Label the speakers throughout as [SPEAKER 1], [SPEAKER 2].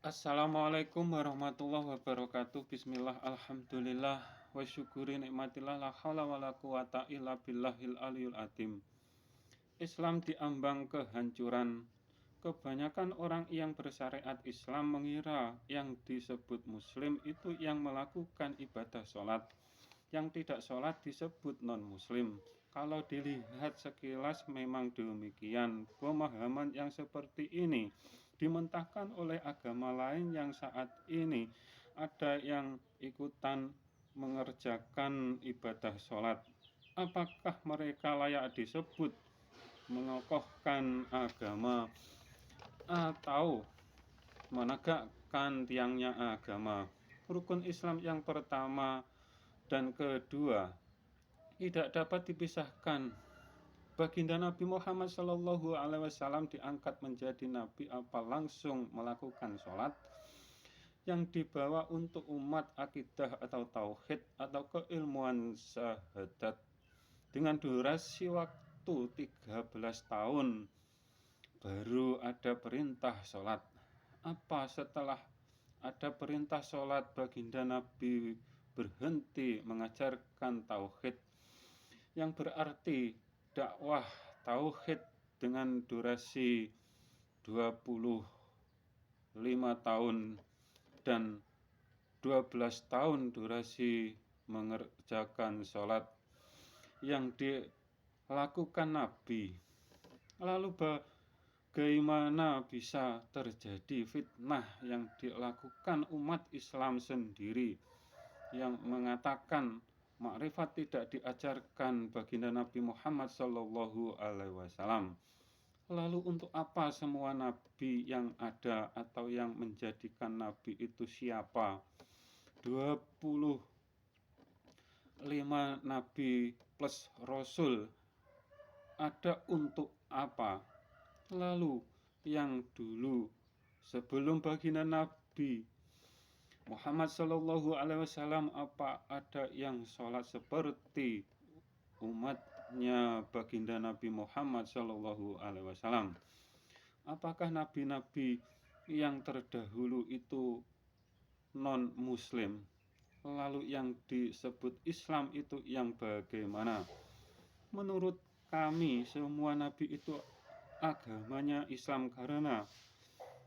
[SPEAKER 1] Assalamualaikum warahmatullahi wabarakatuh. Bismillah, alhamdulillah, wa syukuri nikmatillah, la haula wala quwata illa billahil aliyul azim. Islam diambang kehancuran. Kebanyakan orang yang bersyariat Islam mengira yang disebut muslim itu yang melakukan ibadah sholat. Yang tidak sholat disebut non-muslim. Kalau dilihat sekilas memang demikian. Pemahaman yang seperti ini dimentahkan oleh agama lain yang saat ini ada yang ikutan mengerjakan ibadah sholat. Apakah mereka layak disebut mengokohkan agama atau menegakkan tiangnya agama? Rukun Islam yang pertama dan kedua tidak dapat dipisahkan. Baginda Nabi Muhammad SAW diangkat menjadi nabi apa langsung melakukan sholat yang dibawa untuk umat akidah atau tauhid atau keilmuan syahadat dengan durasi waktu 13 tahun baru ada perintah sholat. Apa setelah ada perintah sholat baginda Nabi berhenti mengajarkan tauhid yang berarti dakwah tauhid dengan durasi 25 tahun dan 12 tahun durasi mengerjakan sholat yang dilakukan Nabi. Lalu bagaimana bisa terjadi fitnah yang dilakukan umat Islam sendiri yang mengatakan makrifat tidak diajarkan baginda Nabi Muhammad SAW. Lalu untuk apa semua nabi yang ada atau yang menjadikan nabi itu siapa? 25 nabi plus rasul ada untuk apa? Lalu yang dulu sebelum baginda Nabi Muhammad SAW apa ada yang sholat seperti umatnya baginda Nabi Muhammad SAW? Apakah nabi-nabi yang terdahulu itu non-muslim? Lalu yang disebut Islam itu yang bagaimana? Menurut kami semua nabi itu agamanya Islam karena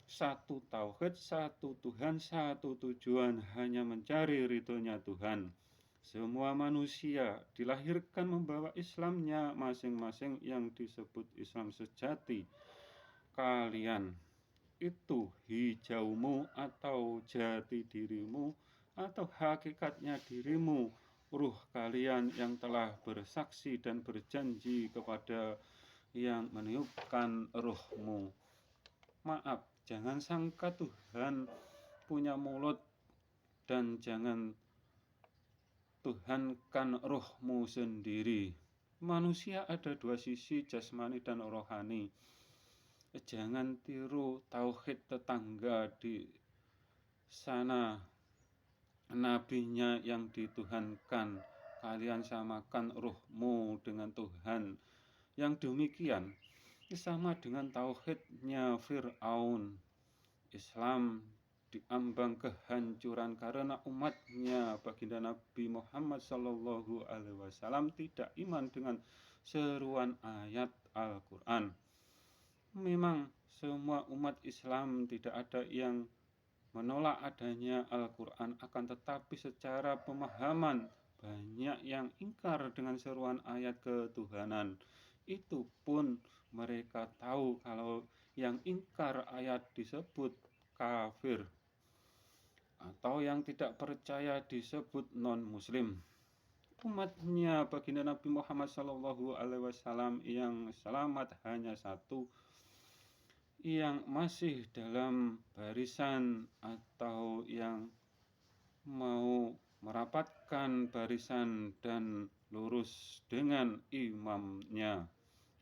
[SPEAKER 1] satu tauhid, satu Tuhan, satu tujuan, hanya mencari ridhonya Tuhan. Semua manusia dilahirkan membawa Islamnya masing-masing yang disebut Islam sejati. Kalian itu hijaumu atau jati dirimu atau hakikatnya dirimu, ruh kalian yang telah bersaksi dan berjanji kepada yang meniupkan ruhmu. Maaf, jangan sangka Tuhan punya mulut dan jangan tuhankan ruhmu sendiri. Manusia ada dua sisi, jasmani dan rohani. Jangan tiru tauhid tetangga di sana, nabinya yang dituhankan. Kalian samakan ruhmu dengan Tuhan. Yang demikian sama dengan tauhidnya Fir'aun. Islam diambang kehancuran karena umatnya baginda Nabi Muhammad SAW tidak iman dengan seruan ayat Al-Quran. Memang semua umat Islam tidak ada yang menolak adanya Al-Quran, akan tetapi secara pemahaman banyak yang ingkar dengan seruan ayat ketuhanan. Itu pun mereka tahu kalau yang ingkar ayat disebut kafir atau yang tidak percaya disebut non-muslim. Umatnya baginda Nabi Muhammad SAW yang selamat hanya satu, yang masih dalam barisan atau yang mau merapatkan barisan dan lurus dengan imamnya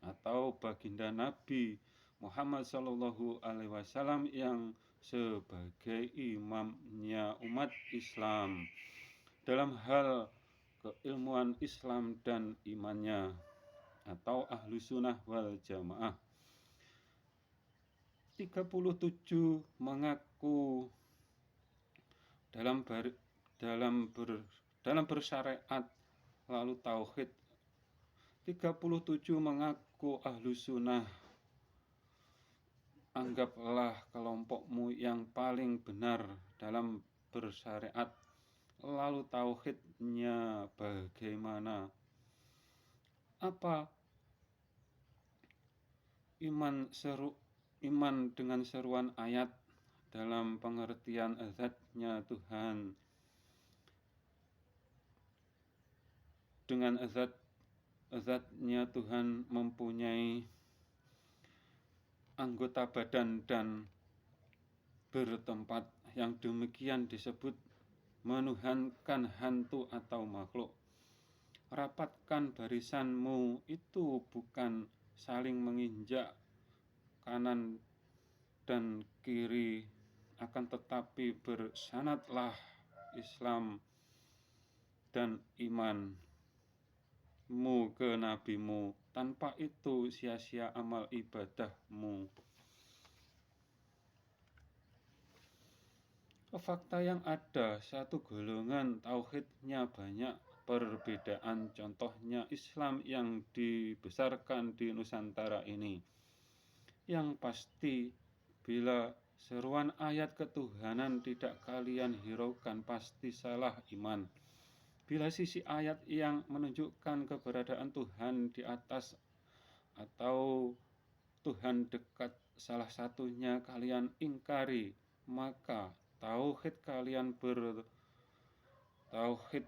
[SPEAKER 1] atau baginda Nabi Muhammad SAW yang sebagai imamnya umat Islam dalam hal keilmuan Islam dan imannya atau ahlu sunnah wal jamaah. 37 mengaku dalam ber, dalam ber, dalam bersyariat, lalu tauhid. 37 mengaku ahlu sunnah. Anggaplah kelompokmu yang paling benar dalam bersyariat, lalu tauhidnya bagaimana? Apa iman dengan seruan ayat dalam pengertian zat-Nya Tuhan, dengan zat-Nya Tuhan mempunyai anggota badan dan bertempat, yang demikian disebut menuhankan hantu atau makhluk. Rapatkan barisanmu, itu bukan saling menginjak kanan dan kiri, akan tetapi bersanadlah Islam dan imanmu ke nabimu. Tanpa itu sia-sia amal ibadahmu. Fakta yang ada, satu golongan tauhidnya banyak perbedaan. Contohnya Islam yang dibesarkan di Nusantara ini. Yang pasti, bila seruan ayat ketuhanan tidak kalian hiraukan, pasti salah iman. Bila sisi ayat yang menunjukkan keberadaan Tuhan di atas atau Tuhan dekat salah satunya kalian ingkari, maka tauhid kalian tauhid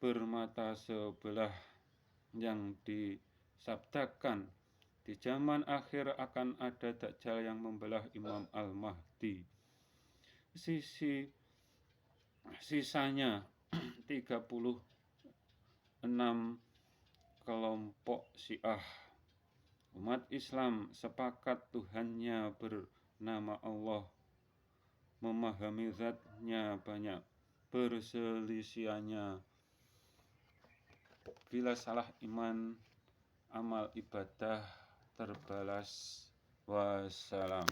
[SPEAKER 1] bermata sebelah, yang disabdakan di zaman akhir akan ada Dajjal yang membelah Imam Al-Mahdi. Sisanya 36 kelompok Syiah. Umat Islam sepakat Tuhannya bernama Allah, memahami zat-Nya banyak perselisihannya. Bila salah iman, amal ibadah terbalas. Wassalam.